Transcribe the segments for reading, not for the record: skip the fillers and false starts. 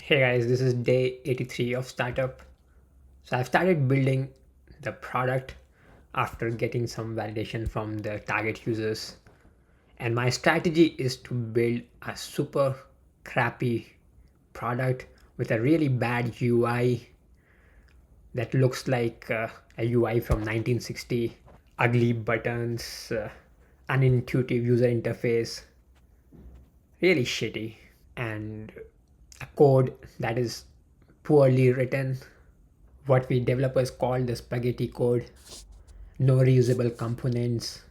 Hey guys, this is day 83 of startup. So I've started building the product after getting some validation from the target users. And my strategy is to build a super crappy product with a really bad UI that looks like a UI from 1960, ugly buttons, unintuitive user interface, really shitty, and a code that is poorly written, what we developers call the spaghetti code, no reusable components,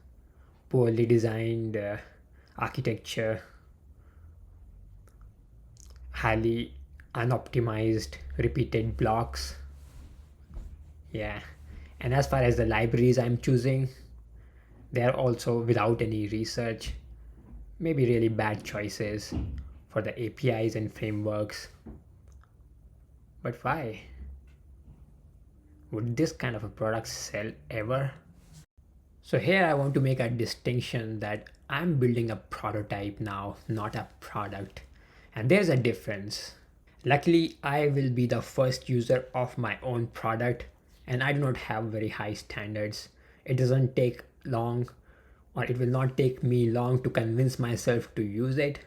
poorly designed architecture, highly unoptimized repeated blocks. Yeah. And as far as the libraries I'm choosing, they're also without any research, maybe really bad choices for the APIs and frameworks. But why? Would this kind of a product sell ever? So here I want to make a distinction that I'm building a prototype now, not a product. And there's a difference. Luckily, I will be the first user of my own product and I do not have very high standards. It doesn't take long, or it will not take me long to convince myself to use it.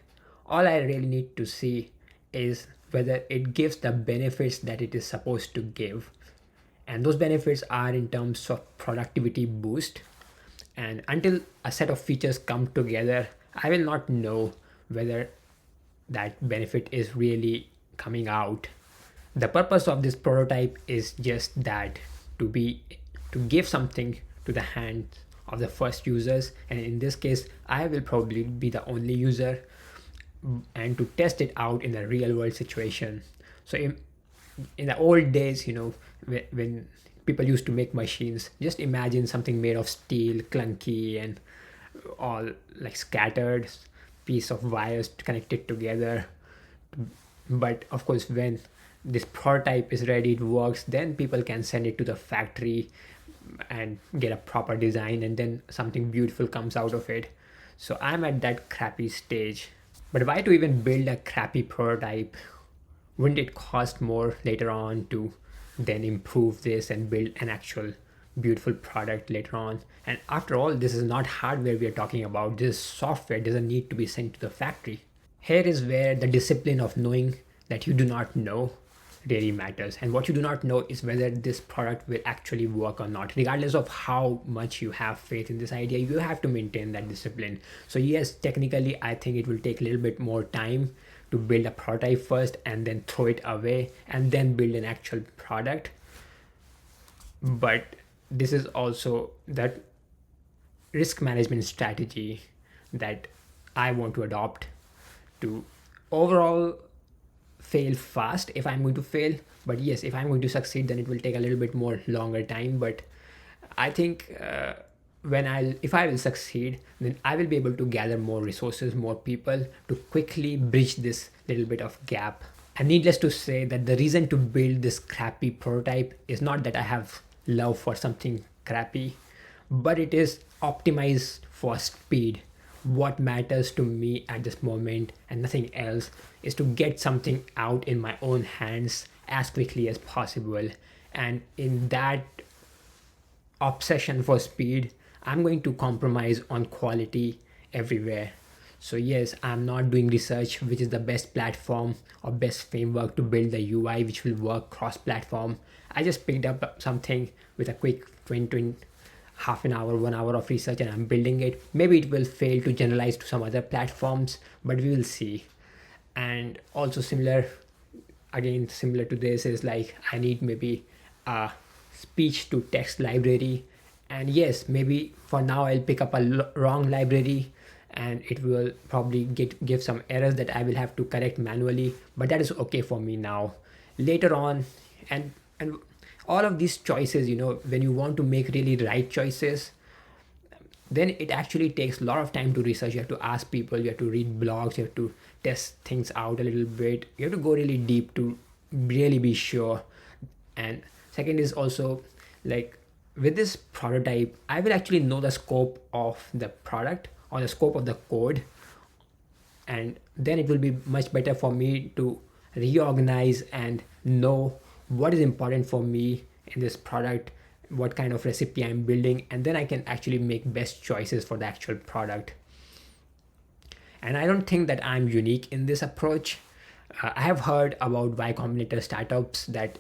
All I really need to see is whether it gives the benefits that it is supposed to give, and those benefits are in terms of productivity boost. And until a set of features come together, I will not know whether that benefit is really coming out. The purpose of this prototype is just that, to be to give something to the hands of the first users, and in this case I will probably be the only user, and to test it out in a real world situation. So in the old days, when people used to make machines, just imagine something made of steel, clunky, and all like scattered piece of wires connected together. But of course, when this prototype is ready, it works, then people can send it to the factory and get a proper design, and then something beautiful comes out of it. So I'm at that crappy stage. But why to even build a crappy prototype? Wouldn't it cost more later on to then improve this and build an actual beautiful product later on? And after all, this is not hardware we are talking about. This software doesn't need to be sent to the factory. Here is where the discipline of knowing that you do not know really matters. And what you do not know is whether this product will actually work or not. Regardless of how much you have faith in this idea, you have to maintain that discipline. So, yes, technically, I think it will take a little bit more time to build a prototype first and then throw it away and then build an actual product. But this is also that risk management strategy that I want to adopt to overall fail fast if I'm going to fail. But yes, if I'm going to succeed, then it will take a little bit more longer time. But I think when if I will succeed, then I will be able to gather more resources, more people to quickly bridge this little bit of gap. And needless to say that the reason to build this crappy prototype is not that I have love for something crappy, but it is optimized for speed. What matters to me at this moment and nothing else is to get something out in my own hands as quickly as possible. And in that obsession for speed, I'm going to compromise on quality everywhere. So yes, I'm not doing research which is the best platform or best framework to build the UI which will work cross platform. I just picked up something with a quick 20 half an hour, 1 hour of research, and I'm building it. Maybe it will fail to generalize to some other platforms, but we will see. And also similar, again similar to this, is like I need maybe a speech to text library. And yes, maybe for now I'll pick up a wrong library and it will probably give some errors that I will have to correct manually, but that is okay for me now. Later on, and all of these choices, when you want to make really right choices, then it actually takes a lot of time to research. You have to ask people, you have to read blogs, you have to test things out a little bit, you have to go really deep to really be sure. And second is also, like, with this prototype I will actually know the scope of the product or the scope of the code, and then it will be much better for me to reorganize and know what is important for me in this product, what kind of recipe I'm building, and then I can actually make best choices for the actual product. And I don't think that I'm unique in this approach. I have heard about Y Combinator startups that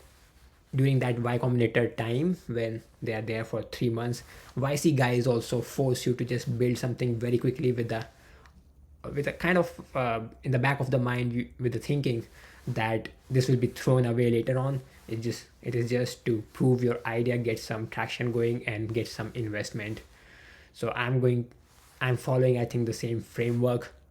during that Y Combinator time when they are there for 3 months, YC guys also force you to just build something very quickly with a kind of in the back of the mind with the thinking that this will be thrown away later on. It is just to prove your idea, get some traction going, and get some investment. So I'm following, I think, the same framework.